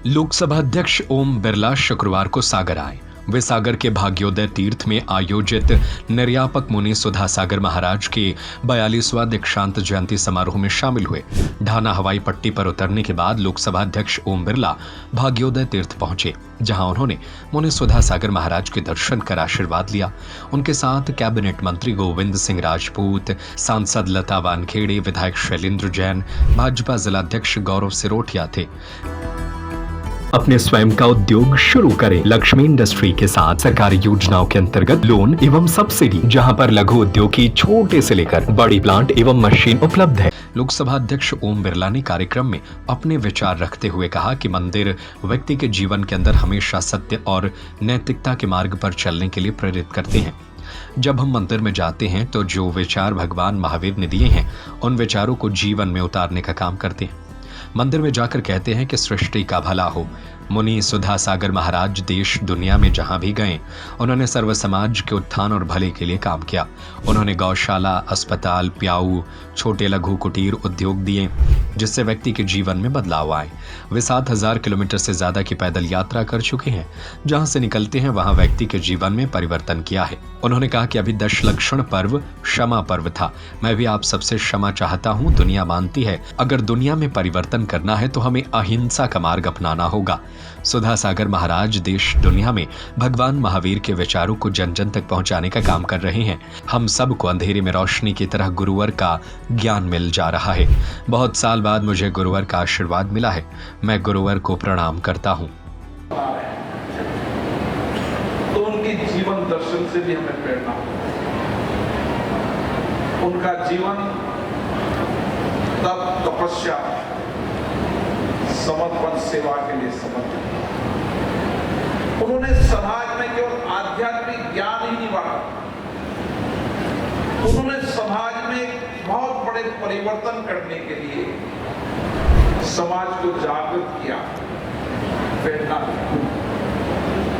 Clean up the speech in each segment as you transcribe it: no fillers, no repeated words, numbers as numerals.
लोकसभा अध्यक्ष ओम बिरला शुक्रवार को सागर आए। वे सागर के भाग्योदय तीर्थ में आयोजित निर्यापक मुनि सुधा सागर महाराज के 42वां दीक्षांत जयंती समारोह में शामिल हुए। ढाना हवाई पट्टी पर उतरने के बाद लोकसभा अध्यक्ष ओम बिरला भाग्योदय तीर्थ पहुंचे, जहां उन्होंने मुनि सुधा सागर महाराज के दर्शन कर आशीर्वाद लिया। उनके साथ कैबिनेट मंत्री गोविंद सिंह राजपूत, सांसद लता वानखेड़े, विधायक शैलेंद्र जैन, भाजपा जिलाध्यक्ष गौरव सिरोठिया थे। अपने स्वयं का उद्योग शुरू करें। लक्ष्मी इंडस्ट्री के साथ सरकारी योजनाओं के अंतर्गत लोन एवं सब्सिडी, जहां पर लघु उद्योग की छोटे से लेकर बड़ी प्लांट एवं मशीन उपलब्ध है। लोकसभा अध्यक्ष ओम बिरला ने कार्यक्रम में अपने विचार रखते हुए कहा कि मंदिर व्यक्ति के जीवन के अंदर हमेशा सत्य और नैतिकता के मार्ग पर चलने के लिए प्रेरित करते हैं। जब हम मंदिर में जाते हैं तो जो विचार भगवान महावीर ने दिए हैं, उन विचारों को जीवन में उतारने का काम करते हैं। मंदिर में जाकर कहते हैं कि सृष्टि का भला हो। मुनि सुधा सागर महाराज देश दुनिया में जहां भी गए, उन्होंने सर्व समाज के उत्थान और भले के लिए काम किया। उन्होंने गौशाला, अस्पताल, प्याऊ, छोटे लघु कुटीर उद्योग दिए, जिससे व्यक्ति के जीवन में बदलाव आए। वे 7000 किलोमीटर से ज्यादा की पैदल यात्रा कर चुके हैं। जहां से निकलते हैं वहां व्यक्ति के जीवन में परिवर्तन किया है। उन्होंने कहा कि अभी दशलक्षण पर्व क्षमा पर्व था। मैं भी आप सबसे क्षमा चाहता हूं। दुनिया मानती है अगर दुनिया में परिवर्तन करना है तो हमें अहिंसा का मार्ग अपनाना होगा। सुधा सागर महाराज देश दुनिया में भगवान महावीर के विचारों को जन जन तक पहुंचाने का काम कर रहे हैं। हम सबको अंधेरे में रोशनी की तरह गुरुवर का ज्ञान मिल जा रहा है। बहुत साल बाद मुझे गुरुवर का आशीर्वाद मिला है। मैं गुरुवर को प्रणाम करता हूं। तो उनके जीवन दर्शन से भी हमें प्रेरणा, उनका जीवन तप, तपस्या, समर्पण, सेवा के लिए समर्पित। उन्होंने समाज में केवल आध्यात्मिक ज्ञान ही नहीं बांटा, उन्होंने समाज में बहुत बड़े परिवर्तन करने के लिए समाज को जागृत किया, प्रेरणा दी।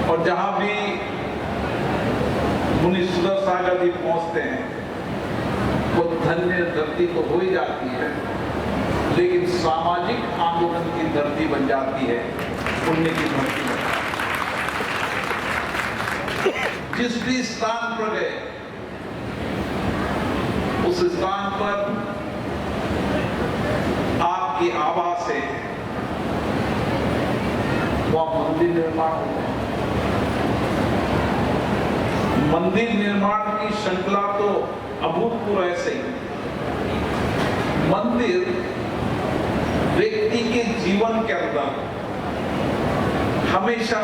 और जहां भी मुनि सुधा सागर जी पहुंचते हैं, वो धन्य धरती तो हो ही जाती है, लेकिन सामाजिक आंदोलन की धरती बन जाती है, पुण्य की धरती बन जाती है। जिस भी स्थान पर गए, उस स्थान पर आपकी आभा से वह मंदिर निर्माण होते हैं। मंदिर निर्माण की श्रृंखला तो अभूतपूर्व ऐसे ही। मंदिर व्यक्ति के जीवन के अंदर हमेशा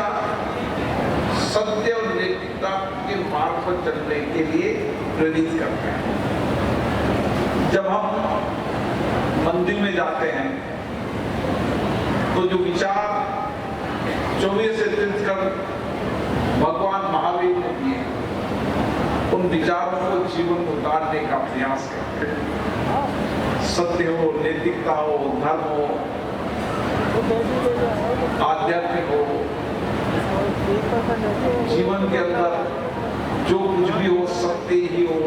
सत्य और नैतिकता के मार्ग पर चलने के लिए प्रेरित करते हैं। जब हम मंदिर में जाते हैं तो जो विचार 24 से तीर्थकर भगवान महावीर ने दिए, उन विचारों को जीवन में उतारने का प्रयास करते हैं। सत्य हो, नैतिकता हो, धर्म हो, आध्यात्मिक हो, जीवन के अंदर जो कुछ भी हो, सत्य ही हो,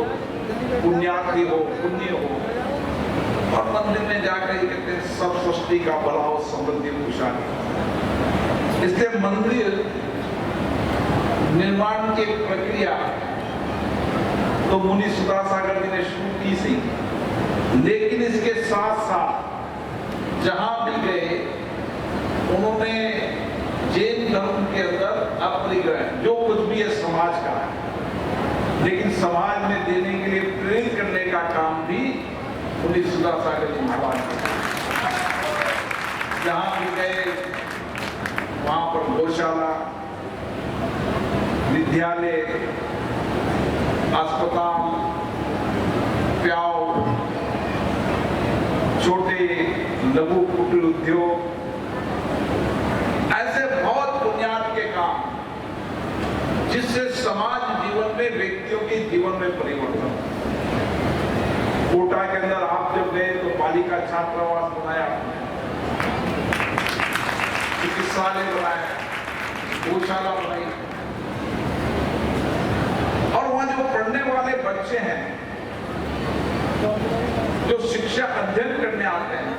पुण्यार्थी हो, पुण्य हो। और मंदिर में जाकर ही कहते हैं सब सृष्टि का भला हो, समृद्धि, खुशहाली। इसलिए मंदिर निर्माण की प्रक्रिया तो मुनि सुधा सागर जी ने शुरू की थी, लेकिन इसके साथ साथ जहां भी गए, उन्होंने जैन धर्म के अंदर अपरिग्रह, जो कुछ भी है समाज का है, लेकिन समाज में देने के लिए प्रेरित करने का काम भी मुनि सुधा सागर जी महाराज ने। जहां भी गए वहां पर गौशाला, विद्यालय, अस्पताल, प्याऊ, छोटे लघु कुटीर उद्योग, ऐसे बहुत बुनियाद के काम जिससे समाज जीवन में, व्यक्तियों के जीवन में परिवर्तन। कोटा के अंदर आप जब गए तो बालिका छात्रावास बनाया, चिकित्सालय बनाया, गौशाला बनाई, और वहां जो पढ़ने वाले बच्चे हैं, जो शिक्षा अध्ययन करने आते हैं,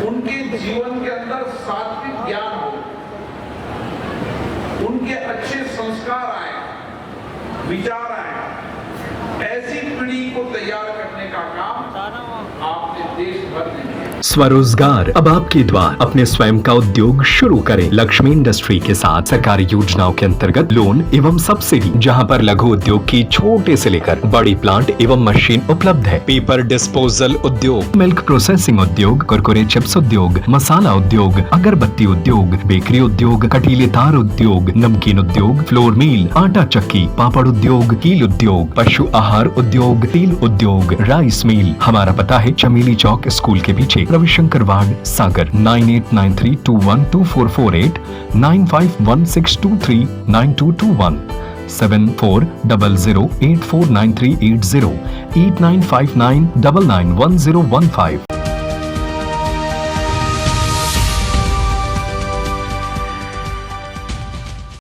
उनके जीवन के अंदर सात्विक विचार आए, ऐसी पीढ़ी को तैयार करने का काम आपने देश भर में किया। स्वरोजगार अब आपके द्वार। अपने स्वयं का उद्योग शुरू करें लक्ष्मी इंडस्ट्री के साथ। सरकारी योजनाओं के अंतर्गत लोन एवं सब्सिडी, जहां पर लघु उद्योग की छोटे से लेकर बड़ी प्लांट एवं मशीन उपलब्ध है। पेपर डिस्पोजल उद्योग, मिल्क प्रोसेसिंग उद्योग, कुरकुरे चिप्स उद्योग, मसाला उद्योग, अगरबत्ती उद्योग, बेकरी उद्योग, कटीले तार उद्योग, नमकीन उद्योग, फ्लोर मिल, आटा चक्की, पापड़ उद्योग, कील उद्योग, पशु आहार उद्योग, तेल उद्योग, राइस मिल। हमारा पता है चमेली चौक स्कूल के पीछे, रविशंकर वार्ड, सागर। 9893212448, 9516239221, 7400849380, 8959991015।